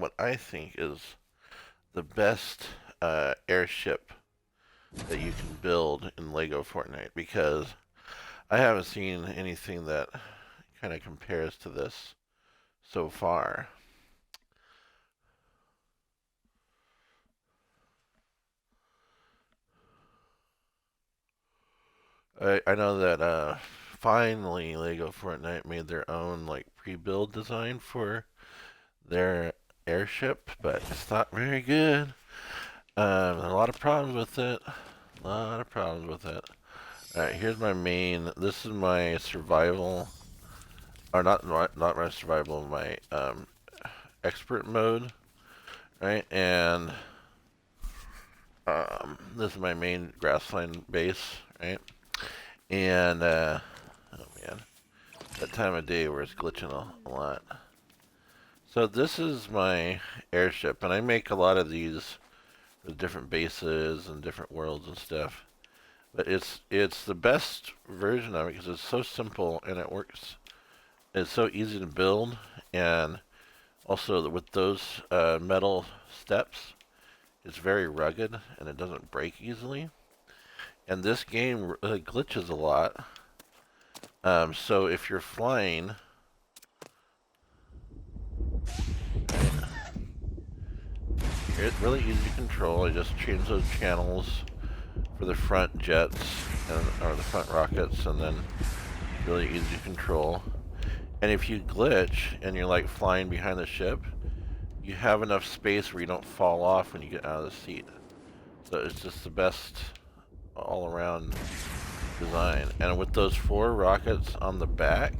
what I think is the best airship that you can build in Lego Fortnite because I haven't seen anything that kind of compares to this so far. I know that finally Lego Fortnite made their own like pre-build design for their airship, but it's not very good. A lot of problems with it. A lot of problems with it. Alright, here's my main. This is my survival, or not my survival, my expert mode, right? And this is my main grassland base, right? And oh man, that time of day where it's glitching a lot. So this is my airship, and I make a lot of these with different bases and different worlds and stuff. But it's the best version of it because it's so simple and it works. It's so easy to build, and also with those metal steps, it's very rugged and it doesn't break easily. And this game glitches a lot. So if you're flying, it's really easy to control. I just change those channels for the front jets or the front rockets, and then really easy to control. And if you glitch and you're like flying behind the ship, you have enough space where you don't fall off when you get out of the seat. So it's just the best all-around design. And with those 4 rockets on the back,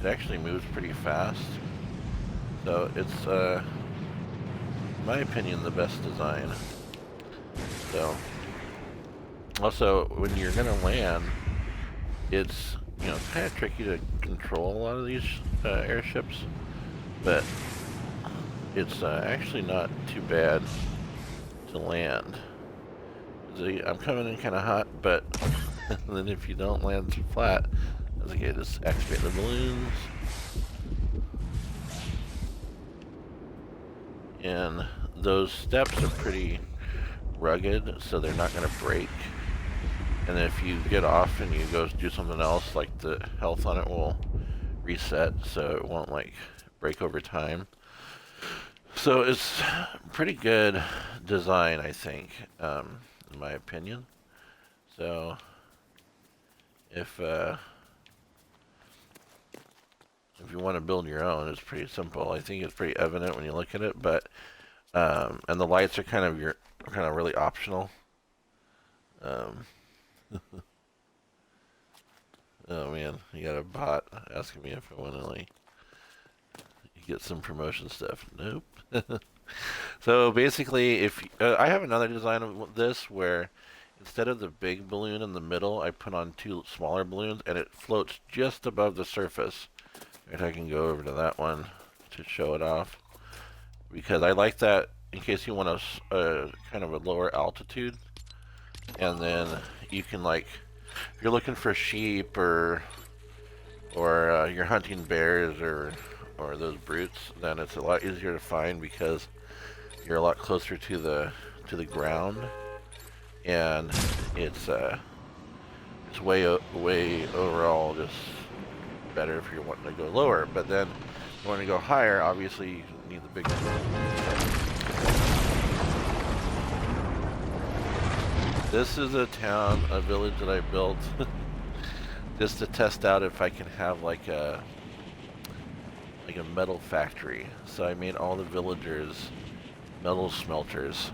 it actually moves pretty fast. So it's, in my opinion, the best design. So, also, when you're gonna land, it's, you know, kind of tricky to control a lot of these airships, but it's actually not too bad to land. See, I'm coming in kind of hot, but then if you don't land flat, that's okay, just activate the balloons. And those steps are pretty rugged, so they're not going to break. And if you get off and you go do something else, like the health on it will reset, so it won't like break over time. So it's pretty good design, I think, in my opinion. So if you want to build your own, it's pretty simple. I think it's pretty evident when you look at it, but and the lights are kind of really optional. Um, oh man, you got a bot asking me if I want to like get some promotion stuff. Nope. So basically, if I have another design of this where instead of the big balloon in the middle, I put on 2 smaller balloons, and it floats just above the surface. And I can go over to that one to show it off because I like that in case you want a kind of a lower altitude, and then you can like if you're looking for sheep or you're hunting bears or those brutes, then it's a lot easier to find because you're a lot closer to the ground, and it's way overall just better if you're wanting to go lower. But then if you want to go higher, obviously you need the big one. This is a village that I built just to test out if I can have like a metal factory. So I made all the villagers metal smelters,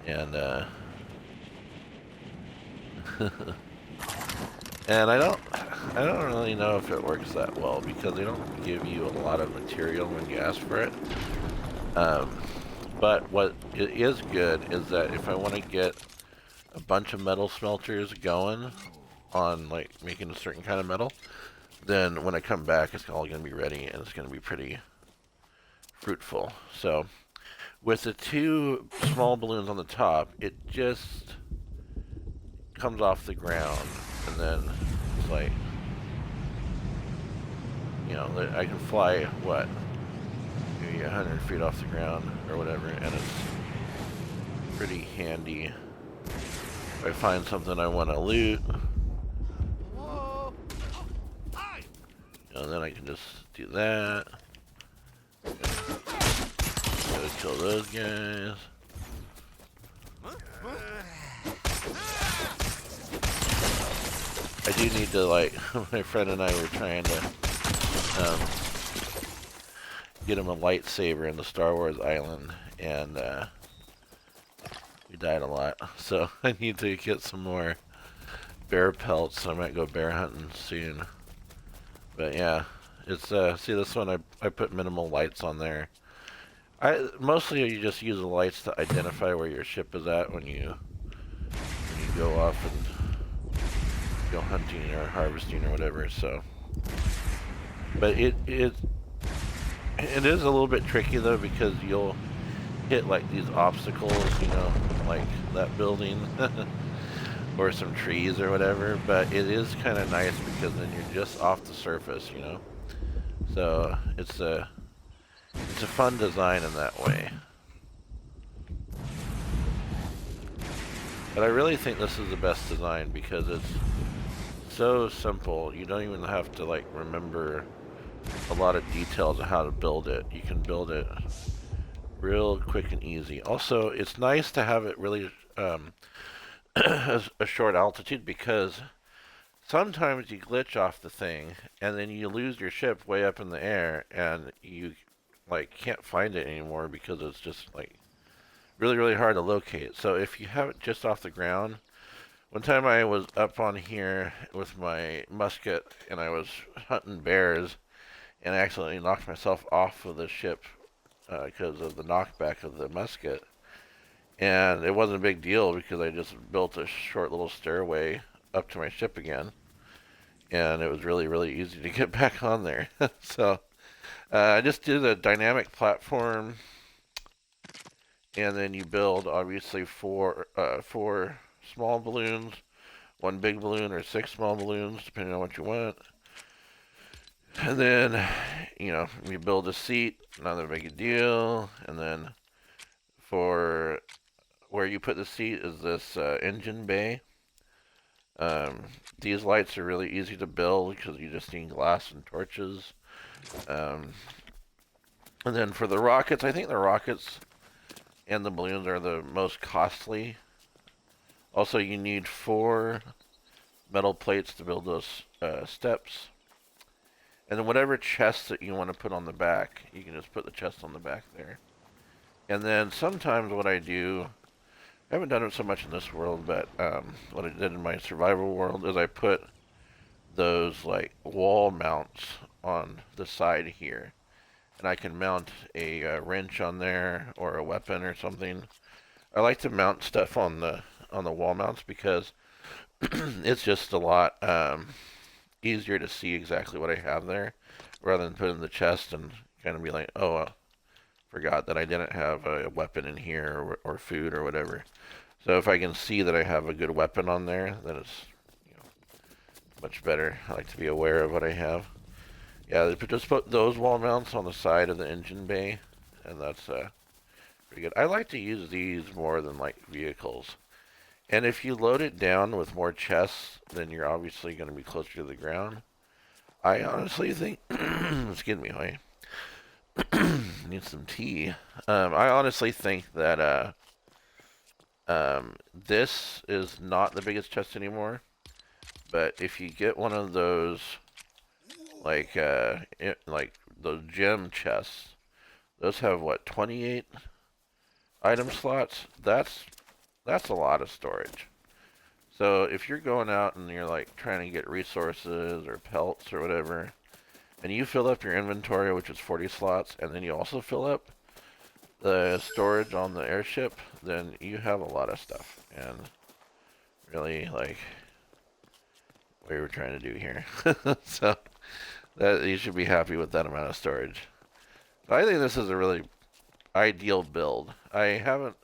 and and I don't really know if it works that well because they don't give you a lot of material when you ask for it. But what it is good is that if I want to get a bunch of metal smelters going on like making a certain kind of metal, then when I come back it's all going to be ready and it's going to be pretty fruitful. So with the 2 small balloons on the top, it just comes off the ground, and then it's like, you know, I can fly, what, maybe 100 feet off the ground or whatever, and it's pretty handy. If I find something I want to loot, and then I can just do that. Gotta kill those guys. I do need to, like, my friend and I were trying to get him a lightsaber in the Star Wars island, and we died a lot. So I need to get some more bear pelts, so I might go bear hunting soon. But yeah, it's, see this one, I put minimal lights on there. Mostly you just use the lights to identify where your ship is at when you go off and go hunting or harvesting or whatever, so. But it is a little bit tricky though, because you'll hit like these obstacles, you know, like that building or some trees or whatever, but it is kind of nice because then you're just off the surface, you know. So it's a fun design in that way. But I really think this is the best design because it's so simple. You don't even have to like remember a lot of details of how to build it. You can build it real quick and easy. Also, it's nice to have it really a short altitude, because sometimes you glitch off the thing and then you lose your ship way up in the air and you like can't find it anymore because it's just like really hard to locate. So if you have it just off the ground, one time I was up on here with my musket and I was hunting bears and I accidentally knocked myself off of the ship because of the knockback of the musket. And it wasn't a big deal because I just built a short little stairway up to my ship again. And it was really easy to get back on there. So I just did a dynamic platform, and then you build obviously four small balloons, one big balloon, or 6 small balloons, depending on what you want. And then, you know, you build a seat, not that big a deal. And then for where you put the seat is this engine bay. These lights are really easy to build because you just need glass and torches. And then for the rockets, I think the rockets and the balloons are the most costly. Also, you need 4 metal plates to build those steps. And then whatever chest that you want to put on the back, you can just put the chest on the back there. And then sometimes what I do, I haven't done it so much in this world, but what I did in my survival world is I put those like wall mounts on the side here. And I can mount a wrench on there or a weapon or something. I like to mount stuff on the wall mounts because it's just a lot easier to see exactly what I have there rather than put in the chest and kind of be like, oh, forgot that I didn't have a weapon in here or food or whatever. So if I can see that I have a good weapon on there, then it's, you know, much better. I like to be aware of what I have. Yeah, just put those wall mounts on the side of the engine bay, and that's pretty good. I like to use these more than like vehicles. And if you load it down with more chests, then you're obviously going to be closer to the ground. I honestly think, excuse me, I need some tea. I honestly think that this is not the biggest chest anymore. But if you get one of those, like those gem chests, those have what, 28 item slots? That's a lot of storage. So if you're going out and you're like trying to get resources or pelts or whatever, and you fill up your inventory, which is 40 slots, and then you also fill up the storage on the airship, then you have a lot of stuff. And really, like, what we were trying to do here. So that you should be happy with that amount of storage. I think this is a really ideal build. I haven't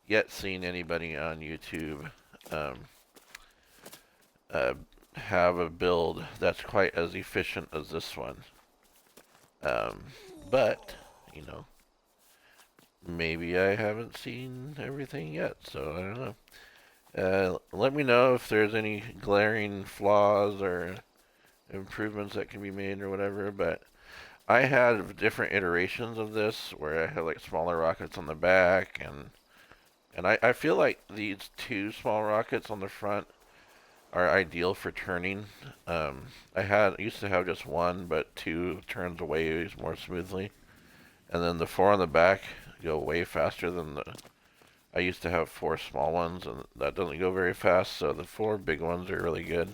yet seen anybody on YouTube have a build that's quite as efficient as this one. But, you know, maybe I haven't seen everything yet, so I don't know. Let me know if there's any glaring flaws or improvements that can be made or whatever, but I had different iterations of this where I had like smaller rockets on the back, and I feel like these two small rockets on the front are ideal for turning. I used to have just one, but two turns way more smoothly, and then the four on the back go way faster than the. I used to have four small ones, and that doesn't go very fast. So the four big ones are really good.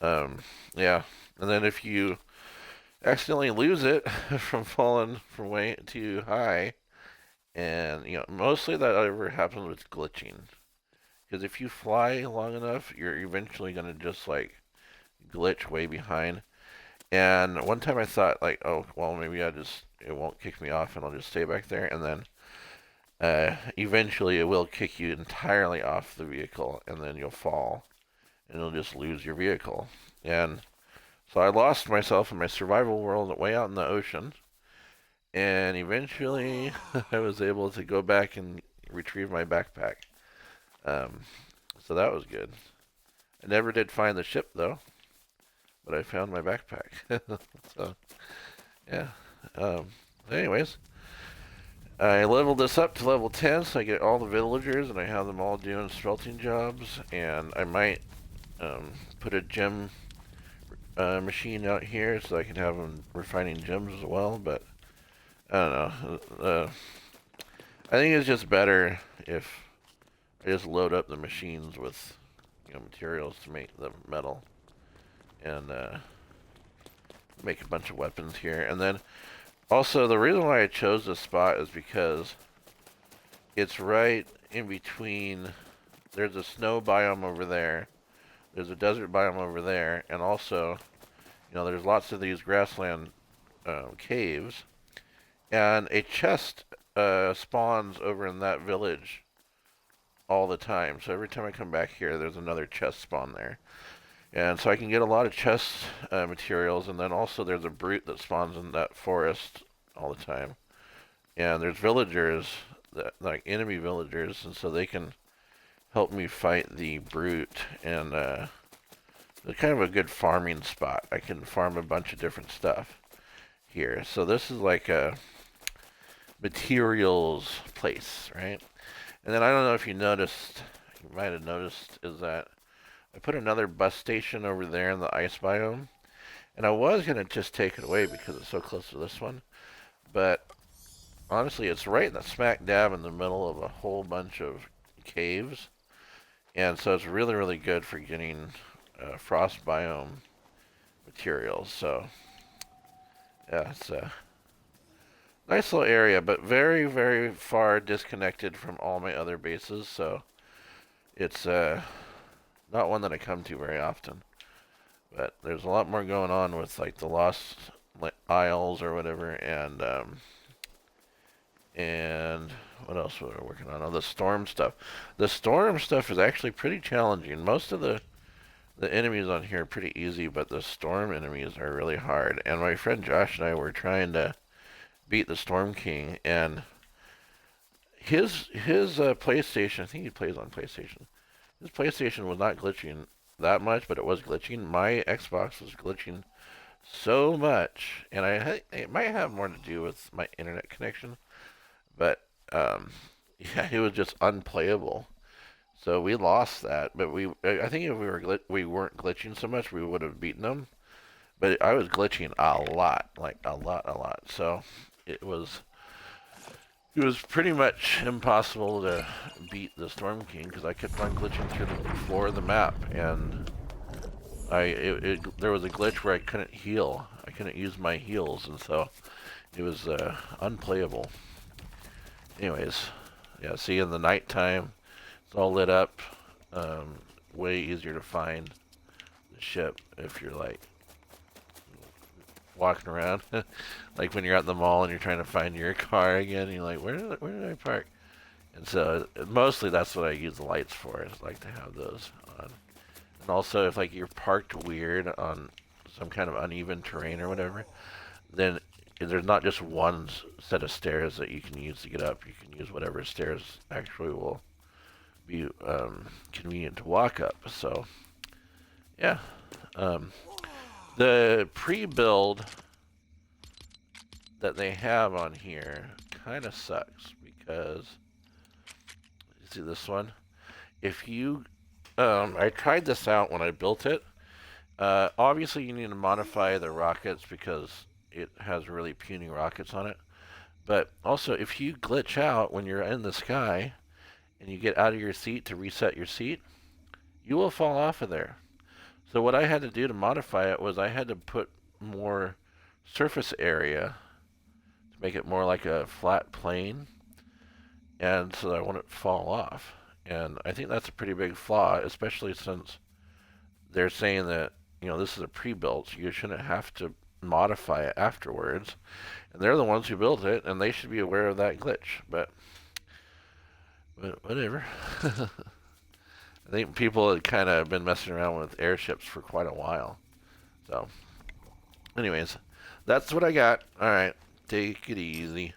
Yeah, and then if you accidentally lose it from falling from way too high, and mostly that ever happens with glitching. Because if you fly long enough, you're eventually gonna just like glitch way behind. And one time I thought like, oh well, maybe it won't kick me off and I'll just stay back there. And then eventually it will kick you entirely off the vehicle, and then you'll fall and you'll just lose your vehicle. And so I lost myself in my survival world way out in the ocean. And eventually I was able to go back and retrieve my backpack. Um, so that was good. I never did find the ship though, but I found my backpack. So yeah. Um, anyways, I leveled this up to level 10, so I get all the villagers, and I have them all doing smelting jobs. And I might put a gem machine out here so I can have them refining gems as well. But I don't know. I think it's just better if I just load up the machines with materials to make the metal, and make a bunch of weapons here. And then also the reason why I chose this spot is because it's right in between. There's a snow biome over there, there's a desert biome over there, and also there's lots of these grassland caves, and a chest spawns over in that village all the time. So every time I come back here, there's another chest spawn there. And so I can get a lot of chest materials, and then also there's a brute that spawns in that forest all the time. And there's villagers, like enemy villagers, and so they can help me fight the brute. And it's kind of a good farming spot. I can farm a bunch of different stuff here. So this is like a materials place, right? And then I don't know if you noticed, you might have noticed, is that I put another bus station over there in the ice biome. And I was going to just take it away because it's so close to this one. But honestly, it's right in the smack dab in the middle of a whole bunch of caves. And so it's really, really good for getting frost biome materials. So, yeah, it's a nice little area, but very, very far disconnected from all my other bases. So it's not one that I come to very often. But there's a lot more going on with like the Lost Isles or whatever, and what else were we working on? Oh, the storm stuff. The storm stuff is actually pretty challenging. Most of the enemies on here are pretty easy, but the storm enemies are really hard. And my friend Josh and I were trying to beat the Storm King, and his PlayStation, I think he plays on PlayStation. His PlayStation was not glitching that much, but it was glitching. My Xbox was glitching so much, and it might have more to do with my internet connection, but yeah, it was just unplayable. So we lost that, but I think if we weren't glitching so much, we would have beaten them. But I was glitching a lot, like a lot. So it was pretty much impossible to beat the Storm King because I kept on glitching through the floor of the map, and there was a glitch where I couldn't heal. I couldn't use my heals, and so it was unplayable. Anyways, yeah. See, in the nighttime, it's all lit up. Way easier to find the ship if you're like walking around, like when you're at the mall and you're trying to find your car again. And you're like, where did I park? And so mostly that's what I use the lights for. Is like to have those on. And also, if like you're parked weird on some kind of uneven terrain or whatever, then there's not just one set of stairs that you can use to get up. You can use whatever stairs actually will be convenient to walk up. So, yeah. The pre-build that they have on here kind of sucks because, you see this one? If you, I tried this out when I built it. Obviously, you need to modify the rockets because it has really puny rockets on it. But also, if you glitch out when you're in the sky and you get out of your seat to reset your seat, you will fall off of there. So what I had to do to modify it was I had to put more surface area to make it more like a flat plane, and so that I wouldn't fall off. And I think that's a pretty big flaw, especially since they're saying that, this is a pre-built, so you shouldn't have to modify it afterwards. And they're the ones who built it, and they should be aware of that glitch. But whatever. I think people had kind of been messing around with airships for quite a while. So, anyways, that's what I got. All right, take it easy.